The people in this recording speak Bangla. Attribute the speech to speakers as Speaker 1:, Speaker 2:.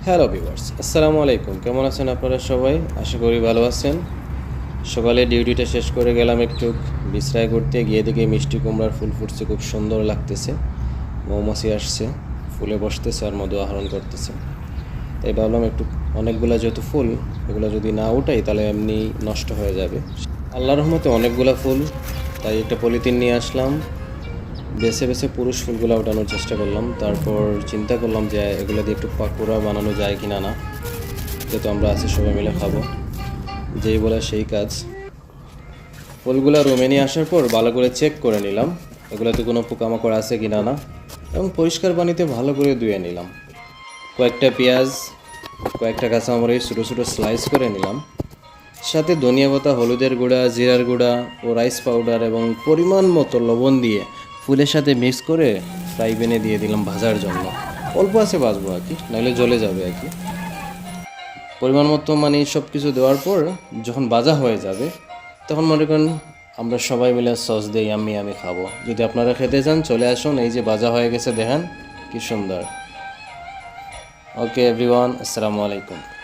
Speaker 1: হ্যালো ভিউয়ার্স, আসসালামু আলাইকুম। কেমন আছেন আপনারা সবাই? আশা করি ভালো আছেন। সকালে ডিউটিটা শেষ করে গেলাম একটু বিশ্রাম করতে, গিয়ে দেখি মিষ্টি কুমড়ার ফুল ফুটছে, খুব সুন্দর লাগতেছে। মৌমাছি আসছে, ফুলে বসতেছে আর মধু আহরণ করতেছে। তাই ভাবলাম একটু অনেকগুলা যেহেতু ফুল, এগুলো যদি না উঠাই তাহলে এমনি নষ্ট হয়ে যাবে। আল্লাহর রহমতে অনেকগুলা ফুল, তাই একটা পলিথিন নিয়ে আসলাম। বেছে বেছে পুরুষ ফুলগুলো ওঠানোর চেষ্টা করলাম। তারপর চিন্তা করলাম যে এগুলো দিয়ে একটু পাকোড়া বানানো যায় কি না। যেহেতু আমরা আছি সবাই মিলে খাবো, যেই বলে সেই কাজ। ফুলগুলো রুমে নিয়ে আসার পর ভালো করে চেক করে নিলাম এগুলোতে কোনো পোকামাকড় আছে কি না এবং পরিষ্কার পানিতে ভালো করে ধুয়ে নিলাম। কয়েকটা পেঁয়াজ, কয়েকটা কাঁচামরিচ ছোটো ছোটো স্লাইস করে নিলাম। সাথে ধনিয়া পাতা, হলুদের গুঁড়া, জিরার গুঁড়া ও রাইস পাউডার এবং পরিমাণ মতো লবণ দিয়ে ফুলের সাথে মিক্স করে ফ্রাই প্যানে দিয়ে দিলাম ভাজার জন্য। অল্প আছে ভাজবো আর কি, নাহলে জ্বলে যাবে আর কি। পরিমাণ মতো মানে সব কিছু দেওয়ার পর যখন ভাজা হয়ে যাবে তখন মনে করেন আমরা সবাই মিলে সস দিয়ে আমি খাবো। যদি আপনারা খেতে চান চলে আসুন, এই যে ভাজা হয়ে গেছে দেখেন কি সুন্দর। ওকে এভরিওয়ান, আসসালামু আলাইকুম।